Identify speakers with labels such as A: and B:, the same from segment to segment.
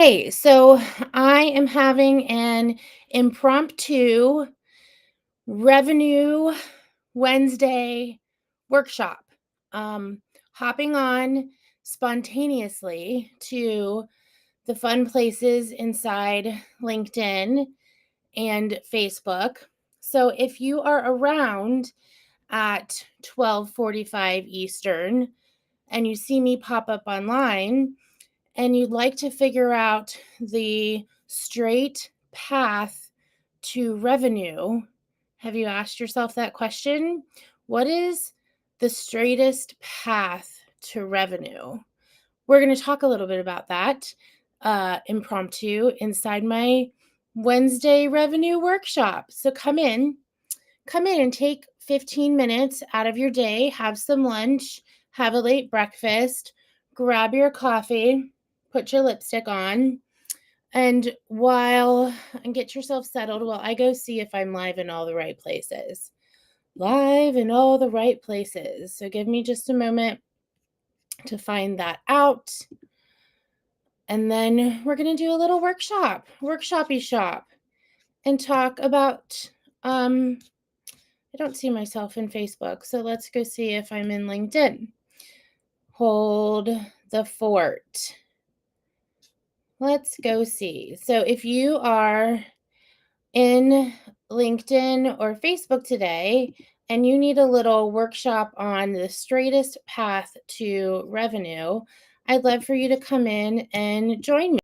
A: Hey, so I am having an impromptu revenue Wednesday workshop. Um, Hopping on spontaneously to the fun places inside LinkedIn and Facebook. So if you are around at 12:45 Eastern and you see me pop up online, and you'd like to figure out the straight path to revenue, have you asked yourself that question? What is the straightest path to revenue? We're going to talk a little bit about that impromptu inside my Wednesday revenue workshop. So come in and take 15 minutes out of your day, have some lunch, have a late breakfast, grab your coffee, put your lipstick on, and get yourself settled while I go see if I'm live in all the right places. Live in all the right places. So give me just a moment to find that out. And then we're going to do a little workshopy shop, and talk about I don't see myself in Facebook, so let's go see if I'm in LinkedIn. Hold the fort. Let's go see. So if you are in LinkedIn or Facebook today and you need a little workshop on the straightest path to revenue, I'd love for you to come in and join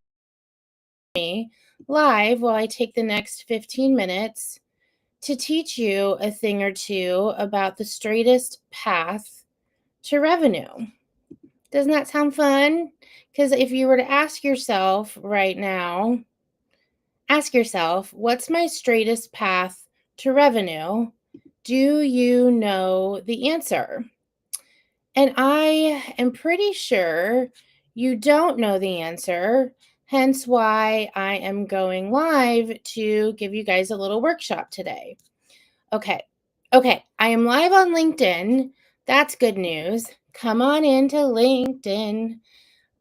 A: me live while I take the next 15 minutes to teach you a thing or two about the straightest path to revenue. Doesn't that sound fun? Because if you were to ask yourself right now, ask yourself, what's my straightest path to revenue? Do you know the answer? And I am pretty sure you don't know the answer, hence why I am going live to give you guys a little workshop today. Okay. I am live on LinkedIn. That's good news. Come on into LinkedIn.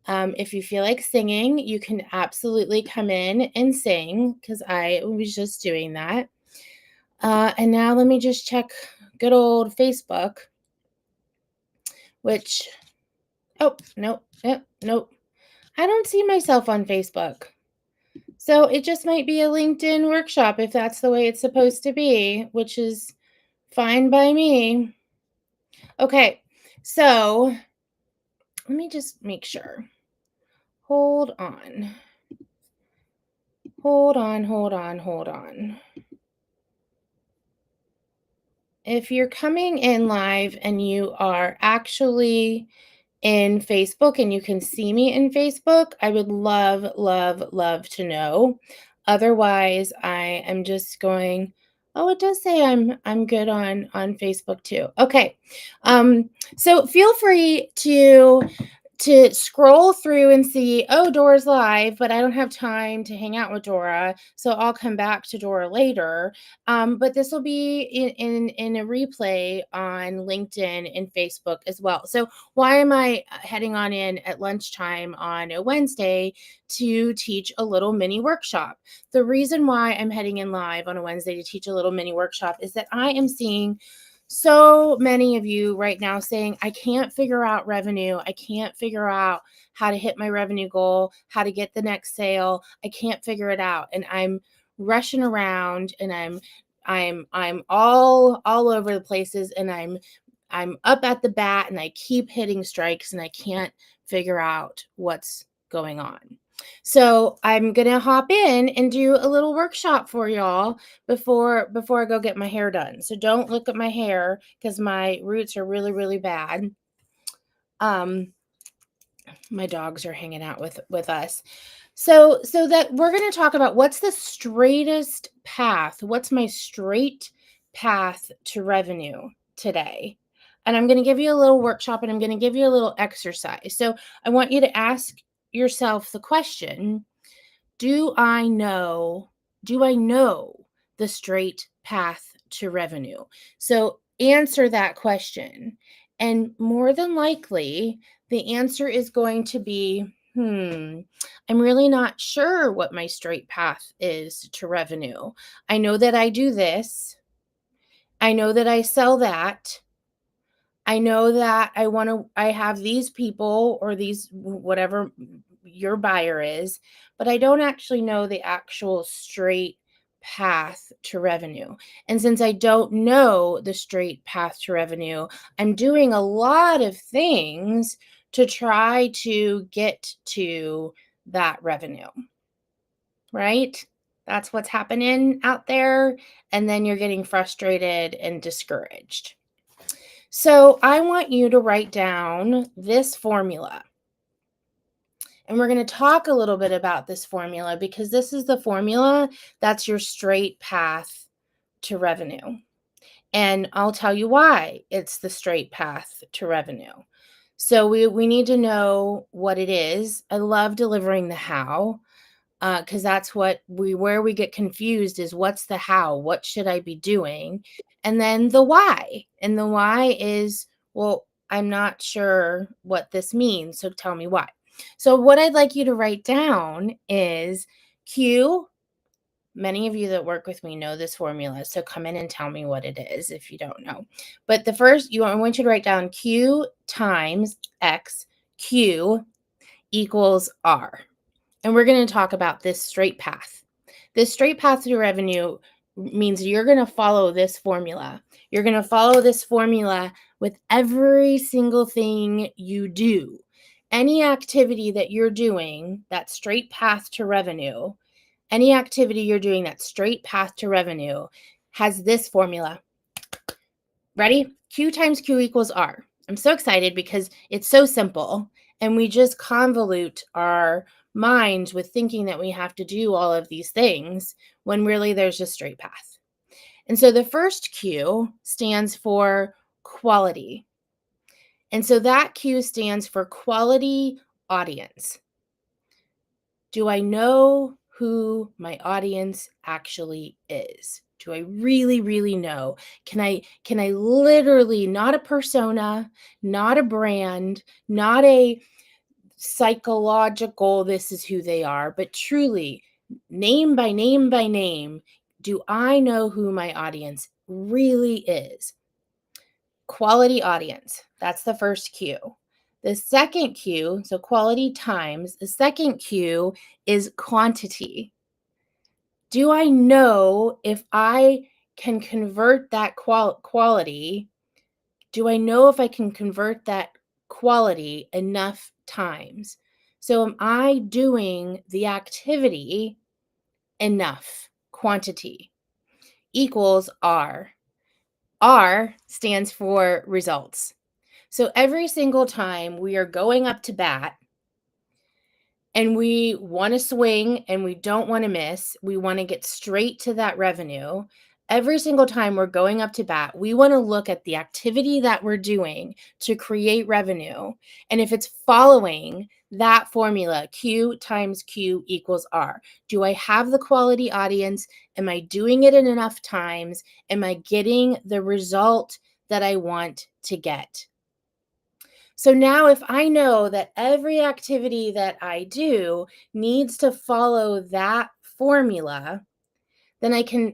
A: If you feel like singing, you can absolutely come in and sing because I was just doing that. And now let me just check good old Facebook, which, oh, nope. I don't see myself on Facebook. So it just might be a LinkedIn workshop if that's the way it's supposed to be, which is fine by me. Okay, so let me just make sure. Hold on. If you're coming in live and you are actually in Facebook and you can see me in Facebook, I would love to know. Otherwise, I am just going, oh, it does say I'm good on Facebook too. Okay. So feel free to scroll through and see, oh, Dora's live, but I don't have time to hang out with Dora, so I'll come back to Dora later. But this will be in a replay on LinkedIn and Facebook as well. So why am I heading on in at lunchtime on a Wednesday to teach a little mini workshop? The reason why I'm heading in live on a Wednesday to teach a little mini workshop is that I am seeing so many of you right now saying, I can't figure out revenue. I can't figure out how to hit my revenue goal, how to get the next sale. I can't figure it out. And I'm rushing around and I'm all over the places, and I'm up at the bat and I keep hitting strikes and I can't figure out what's going on. So I'm going to hop in and do a little workshop for y'all before I go get my hair done. So don't look at my hair because my roots are really bad. My dogs are hanging out with us. So that we're going to talk about what's the straightest path. What's my straight path to revenue today? And I'm going to give you a little workshop, and I'm going to give you a little exercise. So I want you to ask yourself the question, do I know the straight path to revenue? So answer that question. And more than likely, the answer is going to be I'm really not sure what my straight path is to revenue. I know that I do this. I know that I sell that. I know that I have these people or these whatever your buyer is, but I don't actually know the actual straight path to revenue. And since I don't know the straight path to revenue, I'm doing a lot of things to try to get to that revenue, right? That's what's happening out there. And then you're getting frustrated and discouraged. So I want you to write down this formula. And we're going to talk a little bit about this formula because this is the formula that's your straight path to revenue. And I'll tell you why it's the straight path to revenue. So we need to know what it is. I love delivering the how. Because that's where we get confused is what's the how? What should I be doing? And then the why. And the why is, well, I'm not sure what this means. So tell me why. So what I'd like you to write down is Q. Many of you that work with me know this formula. So come in and tell me what it is if you don't know. But I want you to write down Q times X, Q equals R. And we're going to talk about this straight path. This straight path to revenue means you're going to follow this formula. You're going to follow this formula with every single thing you do. Any activity that you're doing, that straight path to revenue, any activity you're doing that straight path to revenue has this formula. Ready? Q times Q equals R. I'm so excited because it's so simple and we just convolute our minds with thinking that we have to do all of these things when really there's just straight path. And so the first Q stands for quality. And so that Q stands for quality audience. Do I know who my audience actually is? Do I really, really know? Can I literally, not a persona, not a brand, not a psychological, this is who they are, but truly, name by name by name, do I know who my audience really is? Quality audience. That's the first Q. The second Q, so quality times, the second Q is quantity. Do I know if I can convert that quality? Do I know if I can convert that quality enough times? So am I doing the activity enough? Quantity equals R. R stands for results. So every single time we are going up to bat and we want to swing and we don't want to miss, we want to get straight to that revenue. Every single time we're going up to bat, we want to look at the activity that we're doing to create revenue. And if it's following that formula, Q times Q equals R. Do I have the quality audience? Am I doing it in enough times? Am I getting the result that I want to get? So now if I know that every activity that I do needs to follow that formula, then I can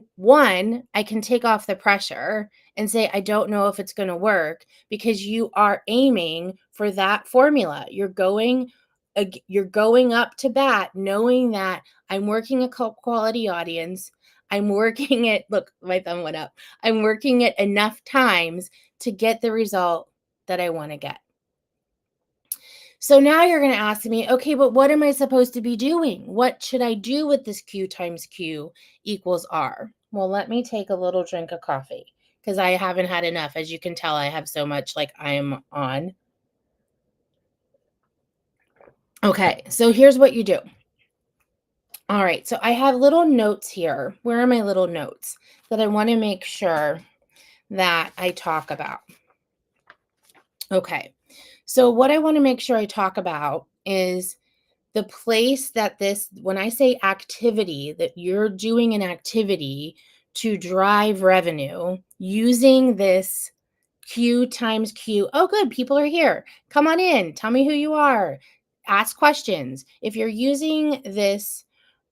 A: take off the pressure and say, I don't know if it's going to work because you are aiming for that formula. You're going up to bat knowing that I'm working a quality audience. I'm working it, look, my thumb went up. I'm working it enough times to get the result that I want to get. So now you're going to ask me, okay, but what am I supposed to be doing? What should I do with this Q times Q equals R? Well, let me take a little drink of coffee because I haven't had enough. As you can tell, I have so much like I am on. Okay, so here's what you do. All right, so I have little notes here. Where are my little notes that I want to make sure that I talk about? Okay, so what I want to make sure I talk about is the place that when I say activity, that you're doing an activity to drive revenue using this Q times Q. Oh, good. People are here. Come on in. Tell me who you are. ask questions. If you're using this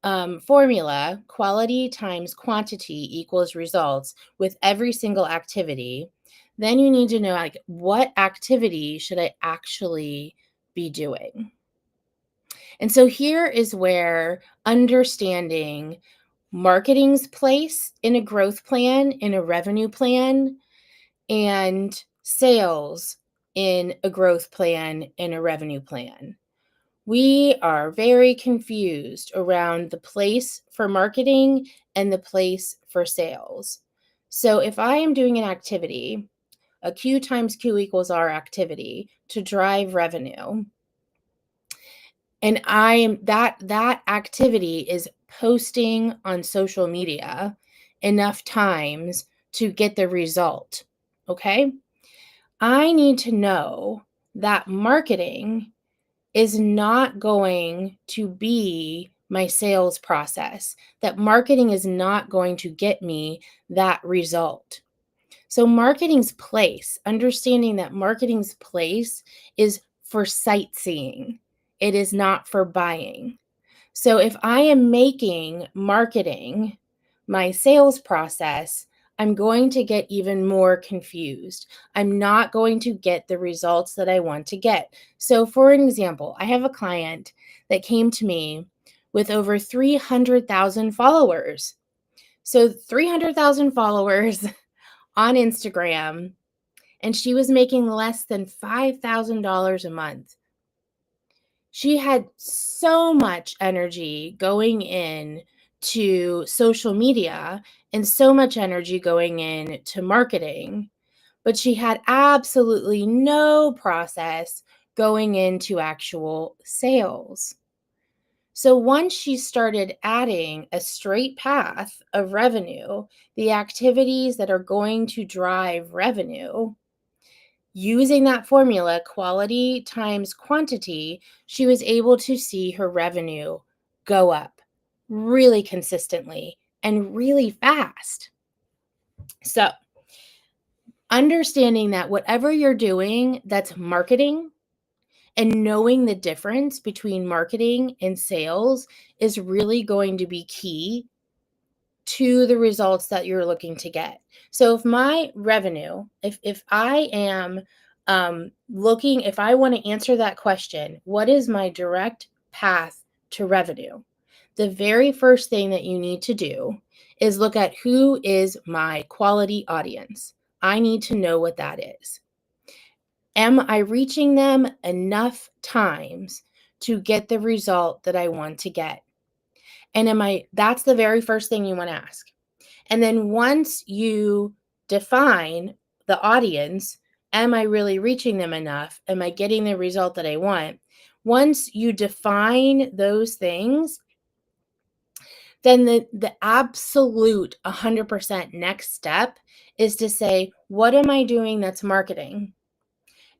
A: formula, quality times quantity equals results with every single activity, then you need to know, like, what activity should I actually be doing? And so here is where understanding marketing's place in a growth plan, in a revenue plan, and sales in a growth plan, in a revenue plan. We are very confused around the place for marketing and the place for sales. So if I am doing an activity, a Q times Q equals R activity to drive revenue, and I am that activity is posting on social media enough times to get the result. Okay? I need to know that marketing is not going to be my sales process, that marketing is not going to get me that result. So, marketing's place, understanding that marketing's place is for sightseeing, it is not for buying. So, if I am making marketing my sales process, I'm going to get even more confused. I'm not going to get the results that I want to get. So, for an example, I have a client that came to me with over 300,000 followers. So, 300,000 followers on Instagram, and she was making less than $5,000 a month. She had so much energy going in to social media and so much energy going in to marketing, but she had absolutely no process going into actual sales. So once she started adding a straight path of revenue, the activities that are going to drive revenue, using that formula, quality times quantity, she was able to see her revenue go up really consistently and really fast. So, understanding that whatever you're doing that's marketing and knowing the difference between marketing and sales is really going to be key to the results that you're looking to get. So if my revenue, if I am looking, if I want to answer that question, what is my direct path to revenue? The very first thing that you need to do is look at who is my quality audience. I need to know what that is. Am I reaching them enough times to get the result that I want to get? And that's the very first thing you want to ask. And then once you define the audience, am I really reaching them enough? Am I getting the result that I want? Once you define those things, then the absolute 100% next step is to say, what am I doing that's marketing?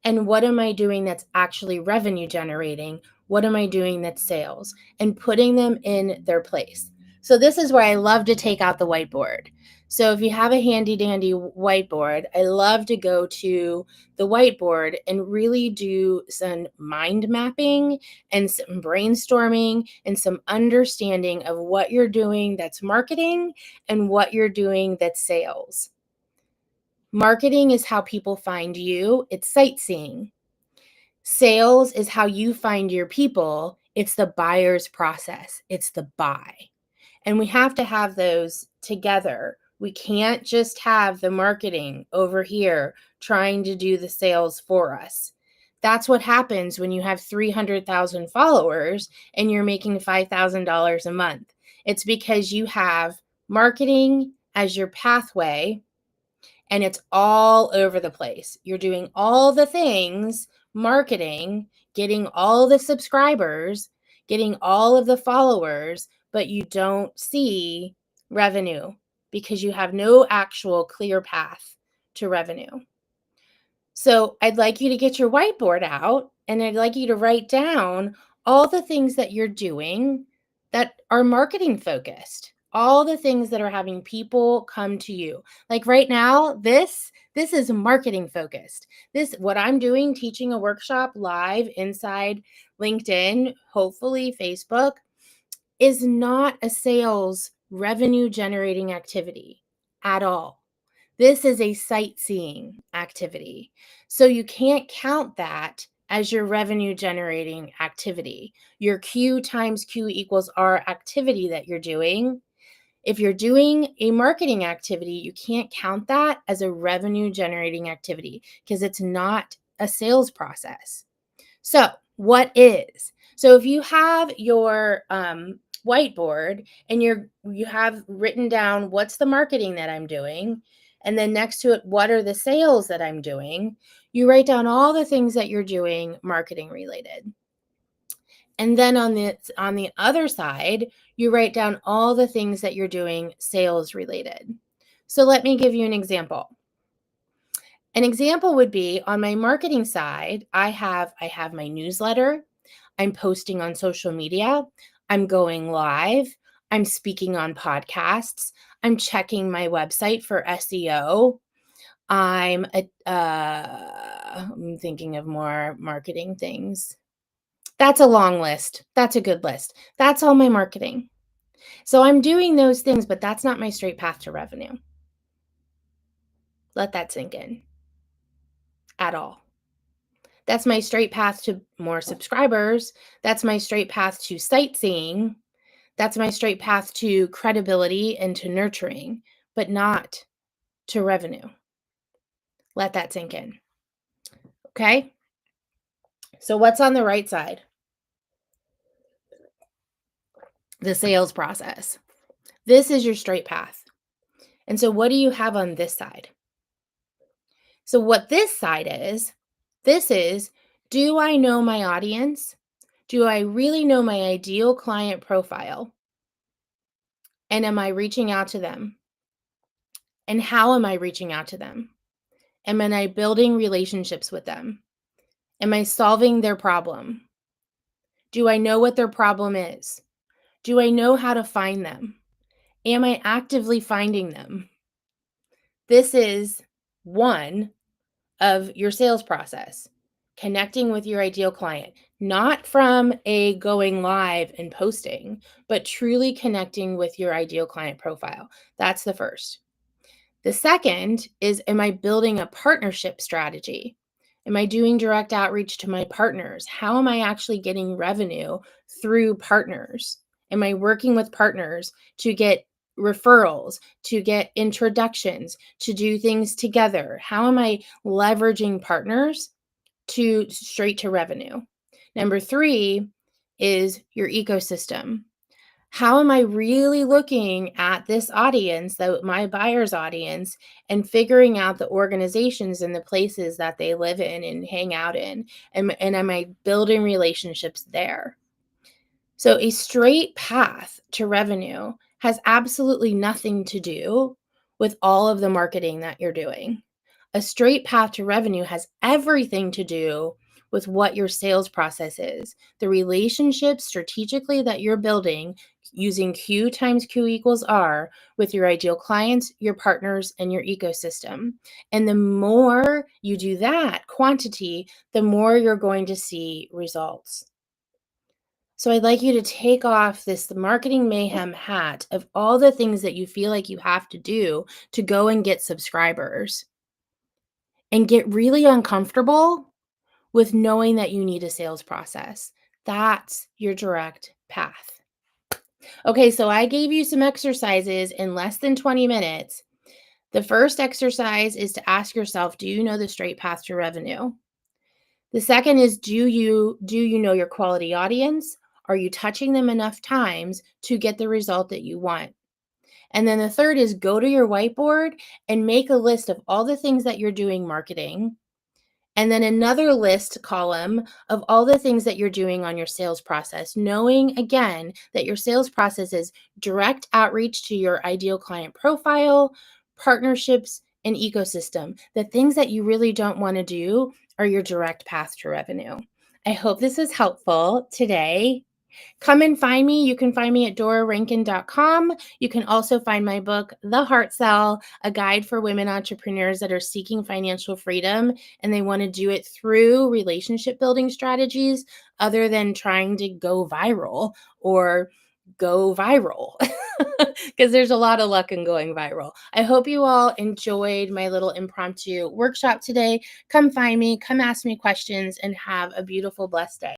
A: And what am I doing that's actually revenue generating? What am I doing that's sales? And putting them in their place. So this is where I love to take out the whiteboard. So if you have a handy dandy whiteboard, I love to go to the whiteboard and really do some mind mapping and some brainstorming and some understanding of what you're doing that's marketing and what you're doing that's sales. Marketing is how people find you, it's sightseeing. Sales is how you find your people, it's the buyer's process, it's the buy. And we have to have those together. We can't just have the marketing over here trying to do the sales for us. That's what happens when you have 300,000 followers and you're making $5,000 a month. It's because you have marketing as your pathway and it's all over the place. You're doing all the things, marketing, getting all the subscribers, getting all of the followers, but you don't see revenue because you have no actual clear path to revenue. So I'd like you to get your whiteboard out and I'd like you to write down all the things that you're doing that are marketing focused. all the things that are having people come to you. Like right now, this is marketing focused. What I'm doing, teaching a workshop live inside LinkedIn, hopefully Facebook, is not a sales revenue generating activity at all. This is a sightseeing activity. So you can't count that as your revenue generating activity. Your Q times Q equals R activity that you're doing. If you're doing a marketing activity, you can't count that as a revenue generating activity because it's not a sales process. So, what is? So, if you have your whiteboard and you have written down what's the marketing that I'm doing, and then next to it, what are the sales that I'm doing, you write down all the things that you're doing marketing related. And then on the other side, you write down all the things that you're doing sales related. So let me give you an example. An example would be on my marketing side, I have my newsletter, I'm posting on social media, I'm going live, I'm speaking on podcasts, I'm checking my website for SEO. I'm thinking of more marketing things. That's a long list. That's a good list. That's all my marketing. So I'm doing those things, but that's not my straight path to revenue. Let that sink in at all. That's my straight path to more subscribers. That's my straight path to sightseeing. That's my straight path to credibility and to nurturing, but not to revenue. Let that sink in. Okay? So what's on the right side? The sales process. This is your straight path. And so what do you have on this side? So what this side is, do I know my audience? Do I really know my ideal client profile? And am I reaching out to them? And how am I reaching out to them? Am I building relationships with them? Am I solving their problem? Do I know what their problem is? Do I know how to find them? Am I actively finding them? This is one of your sales process, connecting with your ideal client, not from a going live and posting, but truly connecting with your ideal client profile. That's the first. The second is, am I building a partnership strategy? Am I doing direct outreach to my partners? How am I actually getting revenue through partners? Am I working with partners to get referrals, to get introductions, to do things together? How am I leveraging partners to straight to revenue? Number 3 is your ecosystem. How am I really looking at this audience, my buyer's audience, and figuring out the organizations and the places that they live in and hang out in? And am I building relationships there? So a straight path to revenue has absolutely nothing to do with all of the marketing that you're doing. A straight path to revenue has everything to do with what your sales process is, the relationships strategically that you're building using Q times Q equals R with your ideal clients, your partners, and your ecosystem. And the more you do that quantity, the more you're going to see results. So I'd like you to take off this marketing mayhem hat of all the things that you feel like you have to do to go and get subscribers and get really uncomfortable with knowing that you need a sales process. That's your direct path. Okay, so I gave you some exercises in less than 20 minutes. The first exercise is to ask yourself, do you know the straight path to revenue? The second is, do you know your quality audience? Are you touching them enough times to get the result that you want? And then the third is, go to your whiteboard and make a list of all the things that you're doing marketing. And then another list column of all the things that you're doing on your sales process, knowing again that your sales process is direct outreach to your ideal client profile, partnerships, and ecosystem. The things that you really don't want to do are your direct path to revenue. I hope this is helpful today. Come and find me. You can find me at dorarankin.com. You can also find my book, The Heart Cell, a guide for women entrepreneurs that are seeking financial freedom and they want to do it through relationship building strategies other than trying to go viral or go viral because there's a lot of luck in going viral. I hope you all enjoyed my little impromptu workshop today. Come find me, come ask me questions, and have a beautiful, blessed day.